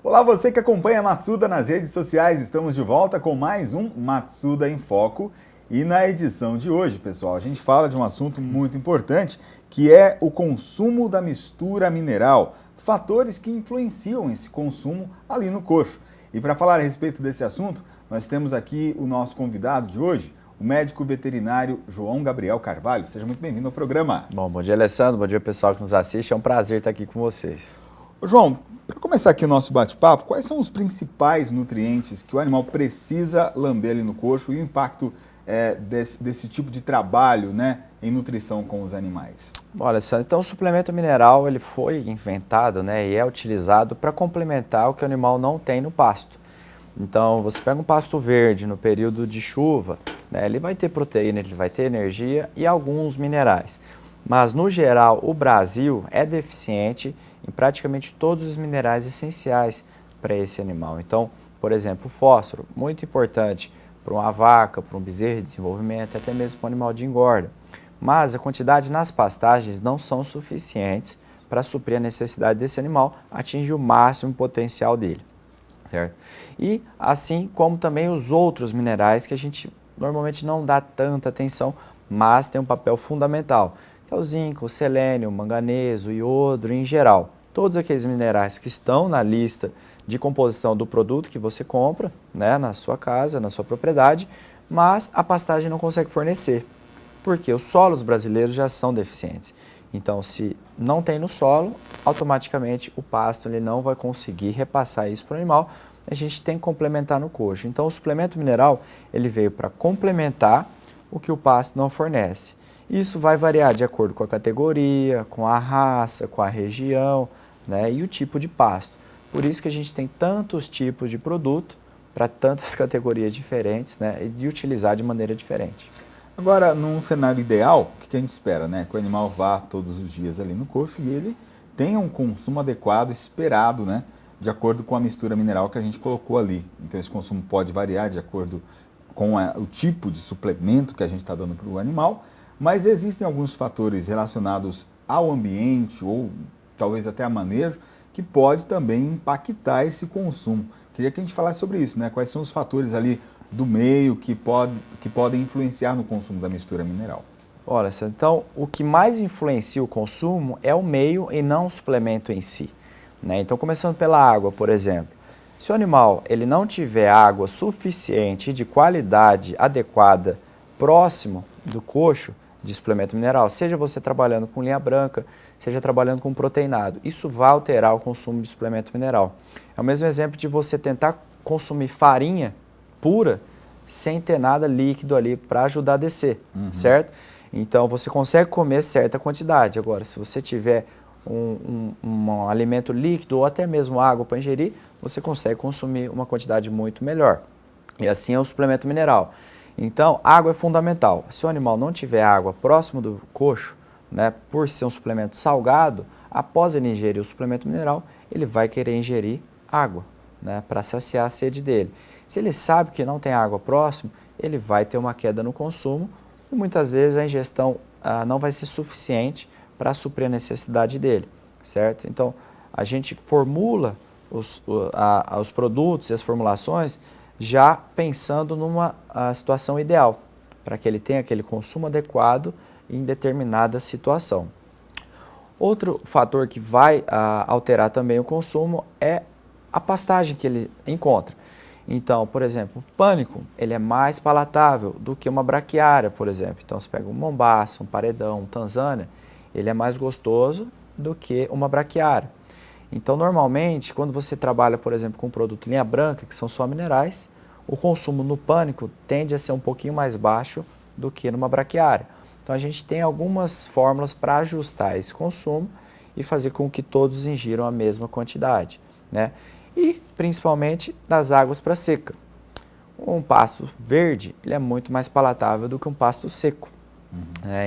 Olá, você que acompanha a Matsuda nas redes sociais, estamos de volta com mais um Matsuda em Foco. E na edição de hoje, pessoal, a gente fala de um assunto muito importante, que é o consumo da mistura mineral, fatores que influenciam esse consumo ali no coxo. E para falar a respeito desse assunto, nós temos aqui o nosso convidado de hoje, o médico veterinário João Gabriel Carvalho. Seja muito bem-vindo ao programa. Bom dia, Alessandro. Bom dia, pessoal que nos assiste. É um prazer estar aqui com vocês. Ô, João, para começar aqui o nosso bate-papo, quais são os principais nutrientes que o animal precisa lamber ali no coxo e o impacto desse tipo de trabalho, né, em nutrição com os animais? Bom, Alessandro, então o suplemento mineral ele foi inventado, né, e é utilizado para complementar o que o animal não tem no pasto. Então, você pega um pasto verde no período de chuva, né, ele vai ter proteína, ele vai ter energia e alguns minerais. Mas, no geral, o Brasil é deficiente em praticamente todos os minerais essenciais para esse animal. Então, por exemplo, o fósforo, muito importante para uma vaca, para um bezerro de desenvolvimento, até mesmo para um animal de engorda. Mas a quantidade nas pastagens não são suficientes para suprir a necessidade desse animal, atingir o máximo potencial dele, certo? E assim como também os outros minerais que a gente normalmente não dá tanta atenção, mas tem um papel fundamental, que é o zinco, o selênio, o manganês, o iodo em geral. Todos aqueles minerais que estão na lista de composição do produto que você compra, né, na sua casa, na sua propriedade, mas a pastagem não consegue fornecer, porque os solos brasileiros já são deficientes. Então, se não tem no solo, automaticamente o pasto ele não vai conseguir repassar isso para o animal, a gente tem que complementar no coxo. Então, o suplemento mineral ele veio para complementar o que o pasto não fornece. Isso vai variar de acordo com a categoria, com a raça, com a região, né, e o tipo de pasto. Por isso que a gente tem tantos tipos de produto para tantas categorias diferentes, né, e de utilizar de maneira diferente. Agora, num cenário ideal, o que a gente espera, né? Que o animal vá todos os dias ali no coxo e ele tenha um consumo adequado, esperado, né? De acordo com a mistura mineral que a gente colocou ali. Então, esse consumo pode variar de acordo com o tipo de suplemento que a gente está dando para o animal, mas existem alguns fatores relacionados ao ambiente ou talvez até a manejo que pode também impactar esse consumo. Queria que a gente falasse sobre isso, né? Quais são os fatores ali do meio que podem influenciar no consumo da mistura mineral? Olha, então o que mais influencia o consumo é o meio e não o suplemento em si, né? Então, começando pela água, por exemplo. Se o animal ele não tiver água suficiente e de qualidade adequada próximo do coxo de suplemento mineral, seja você trabalhando com linha branca, seja trabalhando com proteinado, isso vai alterar o consumo de suplemento mineral. É o mesmo exemplo de você tentar consumir farinha pura sem ter nada líquido ali para ajudar a descer, certo? Então, você consegue comer certa quantidade. Agora, se você tiver um alimento líquido ou até mesmo água para ingerir, você consegue consumir uma quantidade muito melhor. E assim é o suplemento mineral. Então, água é fundamental. Se o animal não tiver água próximo do coxo, né, por ser um suplemento salgado, após ele ingerir o suplemento mineral, ele vai querer ingerir água, né, para saciar a sede dele. Se ele sabe que não tem água próximo, ele vai ter uma queda no consumo e muitas vezes a ingestão não vai ser suficiente para suprir a necessidade dele, certo? Então, a gente formula os produtos e as formulações já pensando numa situação ideal, para que ele tenha aquele consumo adequado em determinada situação. Outro fator que vai alterar também o consumo é a pastagem que ele encontra. Então, por exemplo, o pânico ele é mais palatável do que uma braquiária, por exemplo. Então, você pega um mombaça, um paredão, um tanzânia, ele é mais gostoso do que uma braquiária. Então, normalmente, quando você trabalha, por exemplo, com um produto linha branca, que são só minerais, o consumo no pânico tende a ser um pouquinho mais baixo do que numa braquiária. Então, a gente tem algumas fórmulas para ajustar esse consumo e fazer com que todos ingiram a mesma quantidade, né? E, principalmente, das águas para seca. Um pasto verde ele é muito mais palatável do que um pasto seco.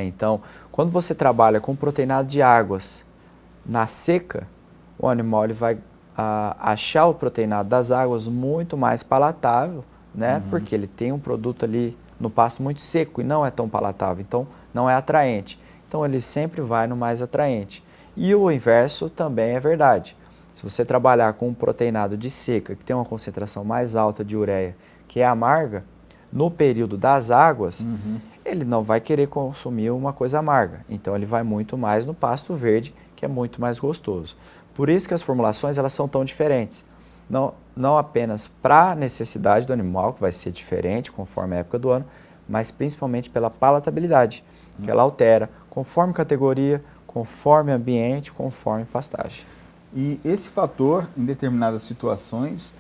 Então, quando você trabalha com proteinado de águas na seca, o animal ele vai achar o proteinado das águas muito mais palatável, né? Porque ele tem um produto ali no pasto muito seco e não é tão palatável, então não é atraente. Então, ele sempre vai no mais atraente. E o inverso também é verdade. Se você trabalhar com um proteinado de seca, que tem uma concentração mais alta de ureia, que é amarga, no período das águas, ele não vai querer consumir uma coisa amarga. Então, ele vai muito mais no pasto verde, que é muito mais gostoso. Por isso que as formulações elas são tão diferentes. Não apenas para a necessidade do animal, que vai ser diferente conforme a época do ano, mas principalmente pela palatabilidade, que ela altera conforme categoria, conforme ambiente, conforme pastagem. E esse fator, em determinadas situações,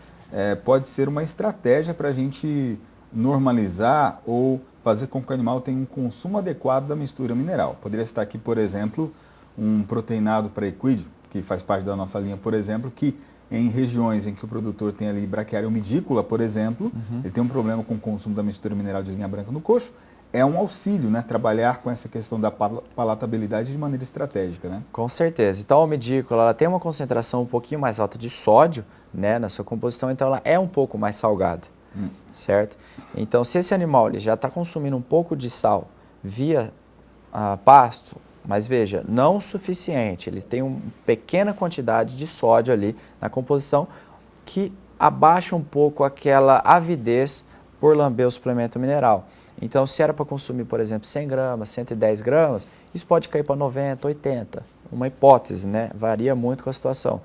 pode ser uma estratégia para a gente normalizar ou fazer com que o animal tenha um consumo adequado da mistura mineral. Poderia citar aqui, por exemplo, um proteinado para equídeo, que faz parte da nossa linha, por exemplo, que em regiões em que o produtor tem ali braquiária umidícola, por exemplo, ele tem um problema com o consumo da mistura mineral de linha branca no coxo, é um auxílio, né? Trabalhar com essa questão da palatabilidade de maneira estratégica, né? Com certeza. Então, a umidícola ela tem uma concentração um pouquinho mais alta de sódio, né, na sua composição, então ela é um pouco mais salgada, certo? Então, se esse animal ele já está consumindo um pouco de sal via pasto, mas veja, não o suficiente, ele tem uma pequena quantidade de sódio ali na composição que abaixa um pouco aquela avidez por lamber o suplemento mineral. Então, se era para consumir, por exemplo, 100 gramas, 110 gramas, isso pode cair para 90, 80, uma hipótese, né? Varia muito com a situação.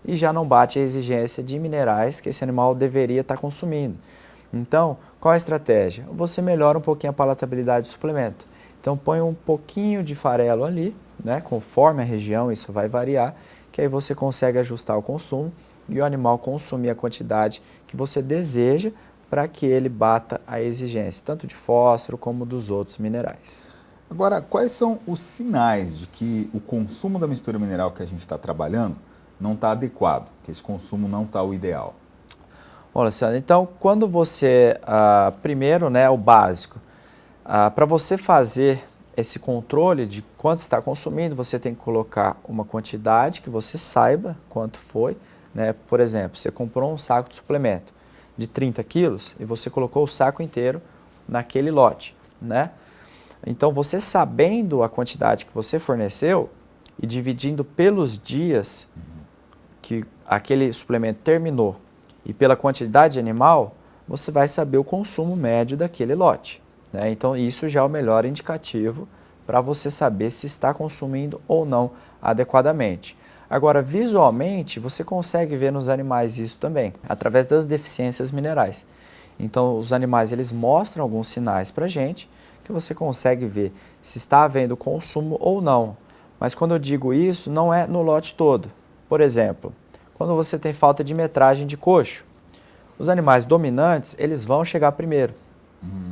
E já não bate a exigência de minerais que esse animal deveria estar consumindo. Então, qual a estratégia? Você melhora um pouquinho a palatabilidade do suplemento. Então, põe um pouquinho de farelo ali, né? Conforme a região, isso vai variar, que aí você consegue ajustar o consumo e o animal consumir a quantidade que você deseja para que ele bata a exigência, tanto de fósforo como dos outros minerais. Agora, quais são os sinais de que o consumo da mistura mineral que a gente está trabalhando não está adequado, que esse consumo não está o ideal? Olha, Luciano, então, quando você, primeiro, né, o básico, para você fazer esse controle de quanto está consumindo, você tem que colocar uma quantidade que você saiba quanto foi, né? Por exemplo, você comprou um saco de suplemento de 30 quilos e você colocou o saco inteiro naquele lote, né? Então, você sabendo a quantidade que você forneceu e dividindo pelos dias que aquele suplemento terminou e pela quantidade de animal, você vai saber o consumo médio daquele lote, né? Então, isso já é o melhor indicativo para você saber se está consumindo ou não adequadamente. Agora, visualmente, você consegue ver nos animais isso também, através das deficiências minerais. Então, os animais eles mostram alguns sinais para a gente, que você consegue ver se está havendo consumo ou não. Mas quando eu digo isso, não é no lote todo. Por exemplo, quando você tem falta de metragem de coxo, os animais dominantes, eles vão chegar primeiro,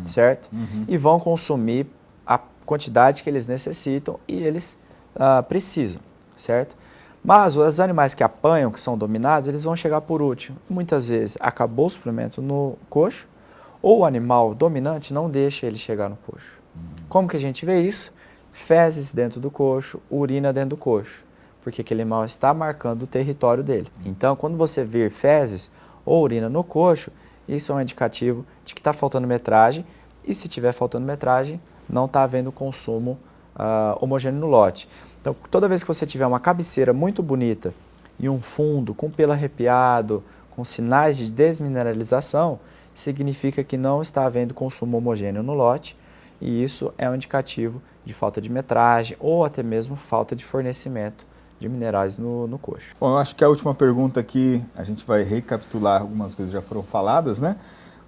certo? E vão consumir a quantidade que eles necessitam e eles precisam, certo? Mas os animais que apanham, que são dominados, eles vão chegar por último. Muitas vezes acabou o suplemento no coxo, ou o animal dominante não deixa ele chegar no coxo. Como que a gente vê isso? Fezes dentro do coxo, urina dentro do coxo, porque aquele animal está marcando o território dele. Então, quando você vir fezes ou urina no coxo, isso é um indicativo de que está faltando metragem, e se estiver faltando metragem, não está havendo consumo homogêneo no lote. Então, toda vez que você tiver uma cabeceira muito bonita e um fundo com pelo arrepiado, com sinais de desmineralização, significa que não está havendo consumo homogêneo no lote, e isso é um indicativo de falta de metragem ou até mesmo falta de fornecimento de minerais no coxo. Bom, eu acho que a última pergunta aqui, a gente vai recapitular algumas coisas que já foram faladas, né?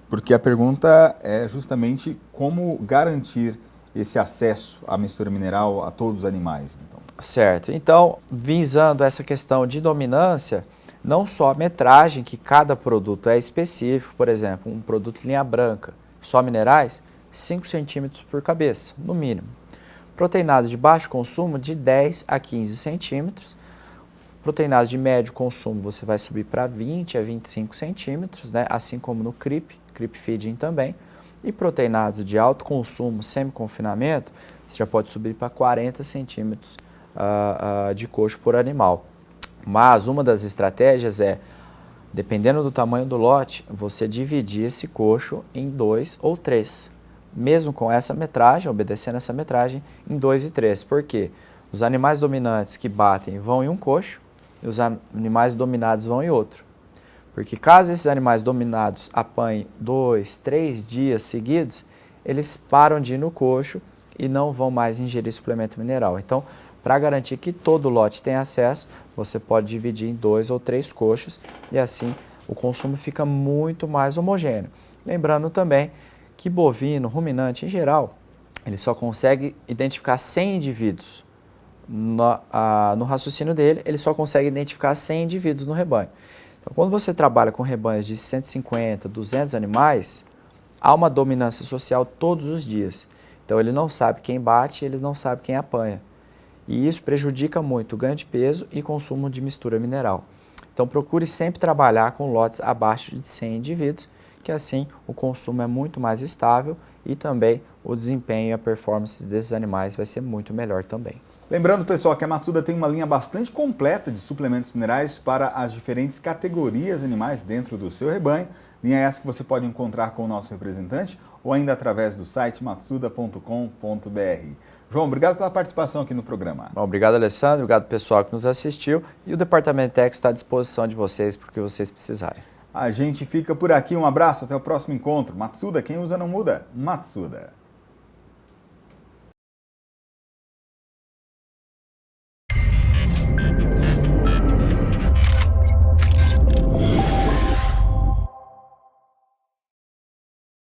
Porque a pergunta é justamente como garantir esse acesso à mistura mineral a todos os animais. Então. Certo. Então, visando essa questão de dominância, não só a metragem, que cada produto é específico, por exemplo, um produto linha branca, só minerais, 5 centímetros por cabeça, no mínimo. Proteinados de baixo consumo, de 10 a 15 centímetros. Proteinados de médio consumo, você vai subir para 20 a 25 centímetros, né? Assim como no creep feeding também. E proteinados de alto consumo, semi-confinamento, você já pode subir para 40 centímetros de coxo por animal. Mas uma das estratégias é, dependendo do tamanho do lote, você dividir esse coxo em 2 ou 3. Mesmo com essa metragem, obedecendo essa metragem, em 2 e 3. Por quê? Os animais dominantes que batem vão em um coxo e os animais dominados vão em outro. Porque caso esses animais dominados apanhem 2, 3 dias seguidos, eles param de ir no coxo e não vão mais ingerir suplemento mineral. Então, para garantir que todo lote tenha acesso, você pode dividir em 2 ou 3 coxos e assim o consumo fica muito mais homogêneo. Lembrando também que bovino, ruminante em geral, ele só consegue identificar 100 indivíduos. No raciocínio dele, ele só consegue identificar 100 indivíduos no rebanho. Então, quando você trabalha com rebanhos de 150, 200 animais, há uma dominância social todos os dias. Então, ele não sabe quem bate, ele não sabe quem apanha. E isso prejudica muito o ganho de peso e consumo de mistura mineral. Então, procure sempre trabalhar com lotes abaixo de 100 indivíduos, que assim o consumo é muito mais estável e também o desempenho e a performance desses animais vai ser muito melhor também. Lembrando, pessoal, que a Matsuda tem uma linha bastante completa de suplementos minerais para as diferentes categorias animais dentro do seu rebanho. Linha essa que você pode encontrar com o nosso representante ou ainda através do site matsuda.com.br. João, obrigado pela participação aqui no programa. Bom, obrigado, Alessandro, obrigado pessoal que nos assistiu e o Departamento Técnico está à disposição de vocês para o que vocês precisarem. A gente fica por aqui, um abraço, até o próximo encontro. Matsuda, quem usa não muda. Matsuda.